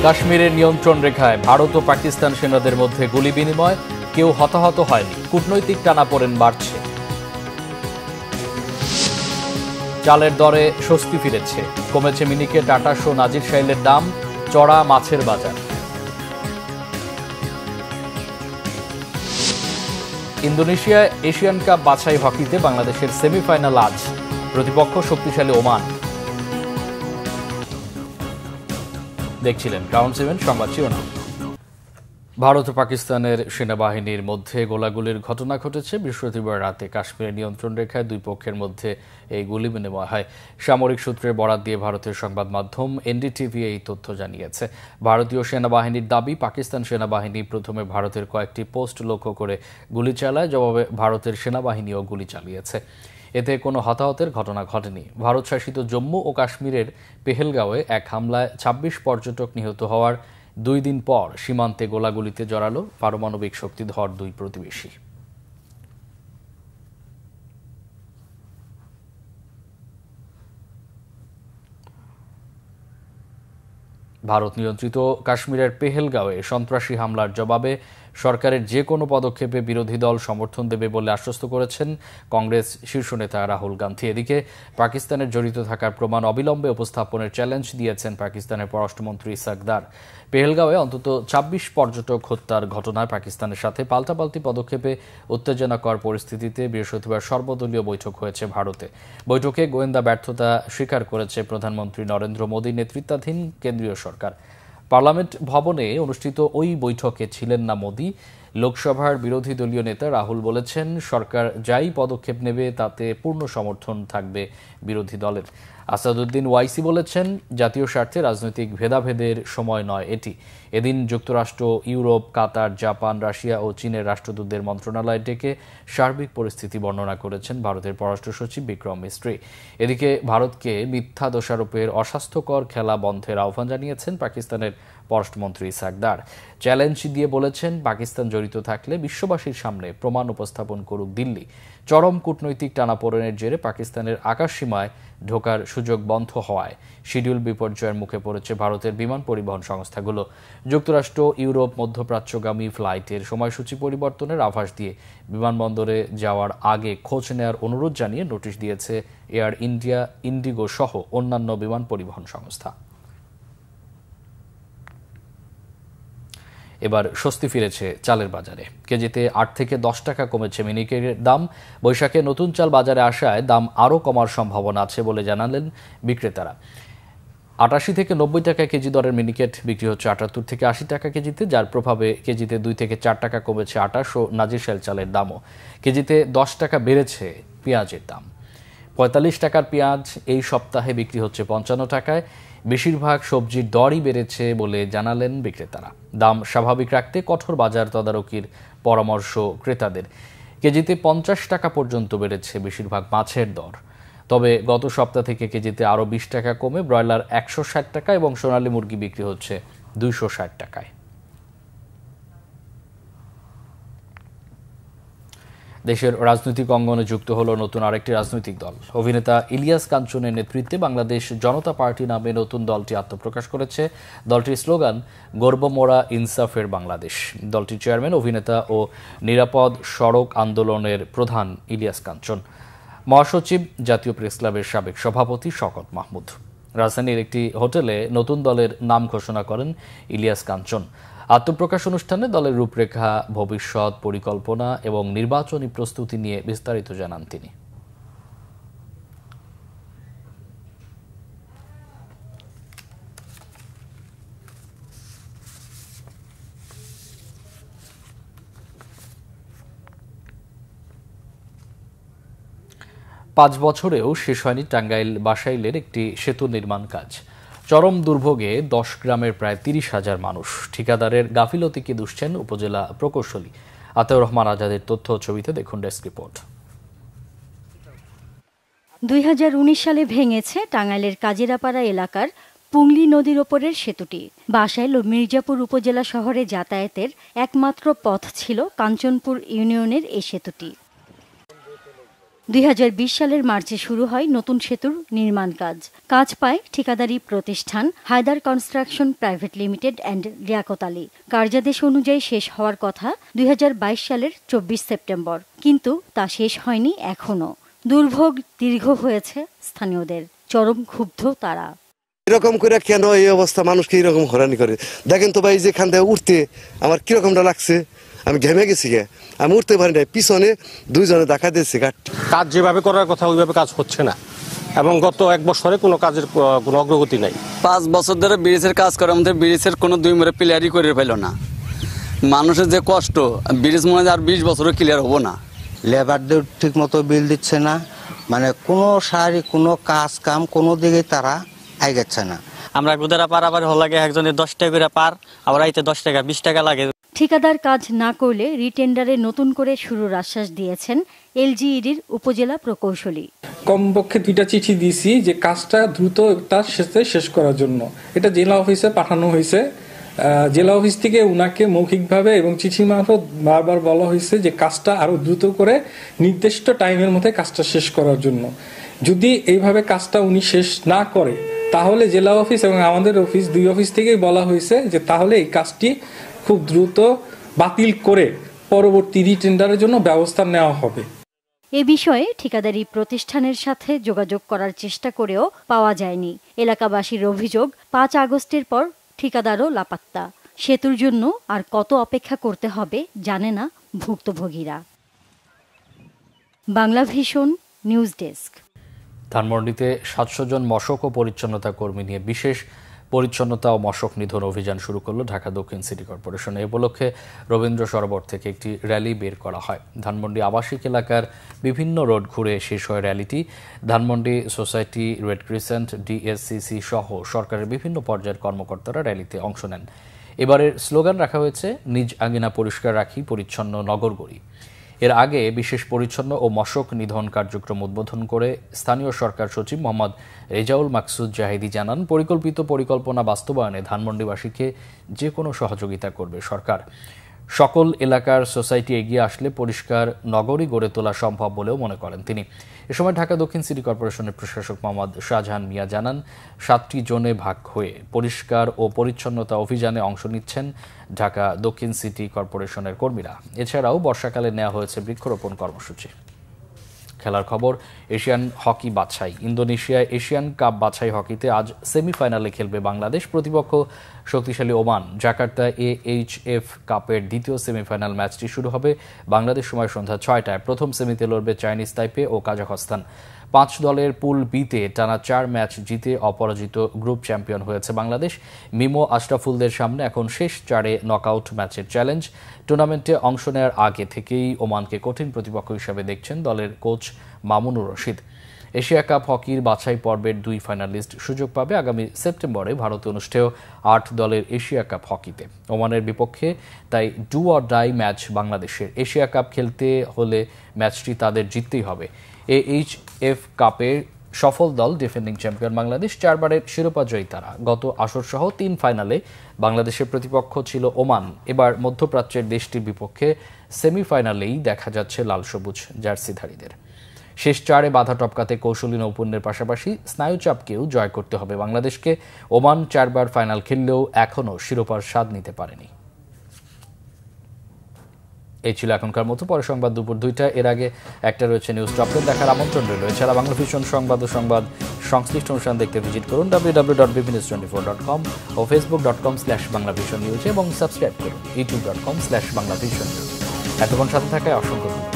কাশ্মীরের নিয়ন্ত্রণ রেখায় ভারত ও পাকিস্তান সেনাদের মধ্যে গুলি বিনিময়, কেউ হতাহত হয়নি। কূটনৈতিক টানাপোড়েন বাড়ছে। চালের দরে স্বস্তি ফিরেছে, কমেছে মিনিকেট, আটাশ ও নাজিরশাইলের দাম, চড়া মাছের বাজার। ইন্দোনেশিয়ায় এশিয়ান কাপ বাছাই হকিতে বাংলাদেশের সেমিফাইনাল আজ, প্রতিপক্ষ শক্তিশালী ওমান। দেখছিলেন ক্রাউন 7 সংবাদ শিরোনাম। ভারত ও পাকিস্তানের সেনাবাহিনীর মধ্যে গোলাগুলির ঘটনা ঘটেছে। বৃহস্পতিবার রাতে কাশ্মীরের নিয়ন্ত্রণ রেখায় দুই পক্ষের মধ্যে এই গুলি বিনিময় হয়। সামরিক সূত্রের বরাত দিয়ে ভারতের সংবাদ মাধ্যম এনডিটিভি এই তথ্য জানিয়েছে। ভারতীয় সেনাবাহিনীর দাবি, পাকিস্তান সেনাবাহিনী প্রথমে ভারতের কয়েকটি পোস্ট লক্ষ্য করে গুলি চালায়, জবাবে ভারতের সেনাবাহিনীও গুলি চালিয়েছে। এতে কোনো হতাহতের ঘটনা ঘটেনি। ভারত শাসিত জম্মু ও কাশ্মীরের পেহেলগাঁওয়ে এক হামলায় ২৬ পর্যটক নিহত হওয়ার ২ দিন পর সীমান্তে গোলাগুলিতে জড়ালো পারমাণবিক শক্তিধর দুই প্রতিবেশী। ভারত নিয়ন্ত্রিত কাশ্মীরের পেহেলগাঁওয়ে সন্ত্রাসী হামলার জবাবে সরকারের যে কোনো পদক্ষেপে বিরোধী দল সমর্থন দেবে বলে আশ্বস্ত করেছেন কংগ্রেস শীর্ষ নেতা রাহুল গান্ধী। এদিকে পাকিস্তানের জড়িত থাকার প্রমাণ অবিলম্বে উপস্থাপনের চ্যালেঞ্জ দিয়েছেন পাকিস্তানের পররাষ্ট্রমন্ত্রী ইসাক দার। পেহেলগাঁওয়ে অন্তত ২৬ পর্যটক হত্যার ঘটনায় পাকিস্তানের সাথে পাল্টাপাল্টি পদক্ষেপে উত্তেজনাকর পরিস্থিতিতে বৃহস্পতিবার সর্বদলীয় বৈঠক হয়েছে ভারতে। বৈঠকে গোয়েন্দা ব্যর্থতা স্বীকার করেছে প্রধানমন্ত্রী নরেন্দ্র মোদী নেতৃত্বাধীন কেন্দ্রীয় সরকার। পার্লামেন্ট ভবনে অনুষ্ঠিত ওই বৈঠকে ছিলেন না মোদী। লোকসভার বিরোধী দলীয় নেতা রাহুল বলেছেন, সরকার যাই পদক্ষেপ নেবে তাতে পূর্ণ সমর্থন থাকবে বিরোধী দলের। আসাদুদ্দিন ওয়াইসি বলেছেন, জাতীয় স্বার্থে রাজনৈতিক ভেদাভেদের সময় নয় এটি। এদিন যুক্তরাষ্ট্র, ইউরোপ, কাতার, জাপান, রাশিয়া ও চীনের রাষ্ট্রদূতদের মন্ত্রণালয় ডেকে সার্বিক পরিস্থিতি বর্ণনা করেছেন ভারতের পররাষ্ট্র সচিব বিক্রম মিস্ত্রি। এদিকে ভারতকে মিথ্যা দোষারোপের অস্বাস্থ্যকর খেলা বন্ধের আহ্বান জানিয়েছেন পাকিস্তানের পররাষ্ট্রমন্ত্রী ইসাক দার। চ্যালেঞ্জ দিয়ে বলেছেন, পাকিস্তান জড়িত থাকলে বিশ্ববাসীর সামনে প্রমাণ উপস্থাপন করুক দিল্লি। চরম কূটনৈতিক টানাপোড়েনের জেরে পাকিস্তানের আকাশসীমায় ঢোকার সুযোগ বন্ধ হওয়ায় শিডিউল বিপর্যয়ের মুখে পড়েছে ভারতের বিমান পরিবহন সংস্থাগুলো। যুক্তরাষ্ট্র, ইউরোপ, মধ্যপ্রাচ্যগামী ফ্লাইটের সময়সূচি পরিবর্তনের আভাস দিয়ে বিমানবন্দরে যাওয়ার আগে খোঁজ নেওয়ার অনুরোধ জানিয়ে নোটিশ দিয়েছে এয়ার ইন্ডিয়া, ইন্ডিগো সহ অন্যান্য বিমান পরিবহন সংস্থা। এবার স্বস্তি ফিরেছে চালের বাজারে। কেজিতে ৮ থেকে ১০ টাকা কমেছে মিনিকেটের দাম। বৈশাখে নতুন চাল বাজারে আসায় দাম আরও কমার সম্ভাবনা আছে বলে জানালেন বিক্রেতারা। ৮৮ থেকে ৯০ টাকা কেজি দরের মিনিকেট বিক্রি হচ্ছে ৭৮ থেকে ৮০ টাকা কেজিতে, যার প্রভাবে কেজিতে ২ থেকে ৪ টাকা কমেছে আটাশ ও নাজিরশাইল চালের দামও। কেজিতে ১০ টাকা বেড়েছে পেঁয়াজের দাম। ৪৫ টাকার পেঁয়াজ এই সপ্তাহে বিক্রি হচ্ছে ৫৫ টাকায়। বেশিরভাগ সবজির দরই বেড়েছে বলে জানালেন বিক্রেতারা। দাম স্বাভাবিক রাখতে কঠোর বাজার তদারকির পরামর্শ ক্রেতাদের। কেজিতে ৫০ টাকা পর্যন্ত বেড়েছে বেশিরভাগ মাছের দর। তবে গত সপ্তাহ থেকে কেজিতে আরও ২০ টাকা কমে ব্রয়লার ১৬০ টাকা এবং সোনালী মুরগি বিক্রি হচ্ছে ২৬০ টাকায়। দেশের রাজনৈতিক অঙ্গনে যুক্ত হলো নতুন আরেকটি রাজনৈতিক দল। অভিনেতা ইলিয়াস কাঞ্চনের নেতৃত্বে বাংলাদেশ জনতা পার্টি নামে নতুন দলটি আত্মপ্রকাশ করেছে। দলটির স্লোগান, গর্বমোরা ইনসাফের বাংলাদেশ। দলটির চেয়ারম্যান, অভিনেতা ও নিরাপদ সড়ক আন্দোলনের প্রধান ইলিয়াস কাঞ্চন। মহাসচিব জাতীয় প্রেস ক্লাবের সাবেক সভাপতি শওকত মাহমুদ। রাজধানীর একটি হোটেলে নতুন দলের নাম ঘোষণা করেন ইলিয়াস কাঞ্চন। আত্মপ্রকাশ অনুষ্ঠানে দলের রূপরেখা, ভবিষ্যৎ পরিকল্পনা এবং নির্বাচনী প্রস্তুতি নিয়ে বিস্তারিত জানান তিনি। ৫ বছরেও শেষ হয়নি টাঙ্গাইল বাসাইলের একটি সেতু নির্মাণ কাজ। চরম দুর্ভোগে ১০ গ্রামের প্রায় ৩০,০০০ মানুষ। ঠিকাদারের গাফিলতিকে দুষছেন উপজেলা প্রকৌশলী। আতাউর রহমান আজাদের তথ্য ছবিতে দেখুন ডেস্ক রিপোর্ট। ২০১৯ সালে ভেঙেছে টাঙ্গাইলের কাজিরাপাড়া এলাকার পুংলি নদীর ওপরের সেতুটি। বাসাইল ও মির্জাপুর উপজেলা শহরে যাতায়াতের একমাত্র পথ ছিল কাঞ্চনপুর ইউনিয়নের এই সেতুটি। 2020 সালের মার্চে শুরু হয় নতুন সেতুর নির্মাণ কাজ পায় ঠিকাদারি প্রতিষ্ঠান Haider construction private limited and Liaquat Ali. কার্যাদেশ অনুযায়ী শেষ হওয়ার কথা 2022 সালের 24 সেপ্টেম্বর, কিন্তু তা শেষ হয়নি এখনও। দুর্ভোগ দীর্ঘ হয়েছে স্থানীয়দের, চরম ক্ষুব্ধ তারা। এরকম করে কেন এই অবস্থা, মানুষকে এরকম হয়রানি করে? দেখেন তো ভাই, যেখান থেকে উঠতে আমার কিরকমটা লাগছে, আমি ঘেমে গেছি, আমি উঠতে পারি না, পিছনে দুইজনে দেখা দিয়েছে। কাজ যেভাবে করার কথা ওইভাবে কাজ হচ্ছে না, এবং গত 1 বছরে কোনো কাজের কোনো অগ্রগতি নাই। 5 বছর ধরে ব্রিজের কাজ করে, আমাদের ব্রিজের কোনো 2 মেরে ক্লিয়ারই করে ফেল না। মানুষের যে কষ্ট, ব্রিজ মনে হয় আর 20 বছরও ক্লিয়ার হবো না। লেবারদের ঠিক মতো বিল দিচ্ছে না, মানে কোনো সারি কোনো কাম কোনো দিকে তারা আইগাচ্ছে না। আমরা গুদারা পারাপার হল লাগে একজনের 10 টাকা করে পার, আবার আইতে 10 টাকা 20 টাকা লাগে। ঠিকাদার কাজ না করলে রিটেন্ডারে নতুন করে শুরুর আশ্বাস দিয়েছেন এলজিইডির উপজেলা প্রকৌশলী। কমপক্ষে 2টা চিঠি দিয়েছি যে কাজটা দ্রুত তার সাথে শেষ করার জন্য। এটা জেলা অফিসে পাঠানো হয়েছে। জেলা অফিস থেকে উনাকে মৌখিকভাবে এবং চিঠি মারফত বারবার বলা হয়েছে যে কাজটা আরো দ্রুত করে নির্দিষ্ট টাইমের মধ্যে কাজটা শেষ করার জন্য। যদি এইভাবে কাজটা উনি শেষ না করে, তাহলে জেলা অফিস এবং আমাদের অফিস, 2 অফিস থেকেই বলা হয়েছে যে তাহলে এই কাজটি খুব দ্রুত বাতিল করে পরবর্তী রিটেন্ডারের জন্য ব্যবস্থা নেওয়া হবে। এ বিষয়ে ঠিকাদারি প্রতিষ্ঠানের সাথে যোগাযোগ করার চেষ্টা করেও পাওয়া যায়নি। এলাকাবাসীর অভিযোগ, 5 আগস্টের পর ঠিকাদারও লাপাত্তা। সেতুর জন্য আর কত অপেক্ষা করতে হবে জানে না ভুক্তভোগীরা। Bangla vision news desk. ধানমন্ডিতে 700 জন মশক ও পরিচ্ছন্নতা কর্মী নিয়ে বিশেষ পরিচ্ছন্নতা ও মশক নিধন অভিযান শুরু করল ঢাকা দক্ষিণ সিটি কর্পোরেশন। এ উপলক্ষে রবীন্দ্র সরোবর থেকে একটি র্যালি বের করা হয়। ধানমন্ডি আবাসিক এলাকার বিভিন্ন রোড ঘুরে শেষ হয় র্যালিটি। Dhanmondi society, red crescent, DSCC সহ সরকারের বিভিন্ন পর্যায়ের কর্মকর্তারা র্যালিতে অংশ নেন। এবারের স্লোগান রাখা হয়েছে, নিজ আঙিনা পরিষ্কার রাখি, পরিচ্ছন্ন নগর গড়ি। এর আগে বিশেষ পরিচ্ছন্ন ও মশক নিধন কার্যক্রম উদ্বোধন করে স্থানীয় সরকার সচিব মোহাম্মদ রেজাউল মাকসুদ জাহিদি জানান, পরিকল্পিত পরিকল্পনা বাস্তবায়নে ধানমন্ডিবাসীকে যে কোনো সহযোগিতা করবে সরকার। সকল এলাকার সোসাইটি এগিয়ে আসলে পরিষ্কার নগরী গড়ে তোলা সম্ভব বলেও মনে করেন তিনি। এ সময় ঢাকা দক্ষিণ সিটি কর্পোরেশনের প্রশাসক মোহাম্মদ শাহজাহান মিয়া জানান, 7টি জোনে ভাগ হয়ে পরিষ্কার ও পরিচ্ছন্নতা অভিযানে অংশ নিচ্ছেন ঢাকা দক্ষিণ সিটি কর্পোরেশনের কর্মীরা। এছাড়াও বর্ষাকালে নেওয়া হয়েছে বৃক্ষরোপণ কর্মসূচি। খেলার খবর, এশিয়ান হকি বাছাই। ইন্দোনেশিয়ায় এশিয়ান কাপ বাছাই হকিতে আজ সেমিফাইনালে খেলবে বাংলাদেশ। প্রতিপক্ষ শক্তিশালী ওমান। জাকার্তা AHF কাপের দ্বিতীয় সেমিফাইনাল ম্যাচটি শুরু হবে বাংলাদেশ সময় সন্ধ্যা 6টায়। প্রথম সেমিতে লড়বে চাইনিজ তাইপে ও কাজাখস্তান। 5 দলের পুল বিতে টানা 4 ম্যাচ জিতে অপরাজিত গ্রুপ চ্যাম্পিয়ন হয়েছে বাংলাদেশ। মিমো আশরাফুলদের সামনে এখন শেষ 4 নকআউট ম্যাচের চ্যালেঞ্জ। টুর্নামেন্টে অংশ নেওয়ার আগে থেকেই ওমানকে কঠিন প্রতিপক্ষ হিসেবে দেখছেন দলের coach Mamunur Rashid. Asia cup হকির বাছাই পর্বের 2 ফাইনালিস্ট সুযোগ পাবে আগামী সেপ্টেম্বরে ভারতে অনুষ্ঠেয় 8 দলের এশিয়া কাপ হকিতে। ওমানের বিপক্ষে তাই ডু অর ডাই ম্যাচ বাংলাদেশের। এশিয়া কাপ খেলতে হলে ম্যাচটি তাদের জিততেই হবে। AHF কাপের সফল দল ডিফেন্ডিং চ্যাম্পিয়ন বাংলাদেশ। 4 বারের শিরোপা জয়ী তারা। গত আসরসহ 3 ফাইনালে বাংলাদেশের প্রতিপক্ষ ছিল ওমান। এবার মধ্যপ্রাচ্যের দেশটির বিপক্ষে সেমিফাইনালেই দেখা যাচ্ছে লাল সবুজ জার্সিধারীদের। শেষ 4 বাধা টপকাতে কৌশলী নৈপুণ্যের পাশাপাশি স্নায়ুচাপকেও জয় করতে হবে বাংলাদেশকে। ওমান 4 বার ফাইনাল খেললেও এখনও শিরোপার স্বাদ নিতে পারেনি। এই ছিল এখনকার মতো। পরে সংবাদ দুপুর 2টা। এর আগে একটা রয়েছে নিউজ টপ 10 দেখার আমন্ত্রণ রইল। এছাড়া বাংলা ভিশন সংবাদ ও সংবাদ সংশ্লিষ্ট অনুষ্ঠান দেখতে ভিজিট করুন www.bpnews24.com ও facebook.com/banglavisionnews এবং সাবস্ক্রাইব করুন youtube.com/banglavisionnews। এতক্ষণ সাথে থাকায় অসংখ্য ধন্যবাদ।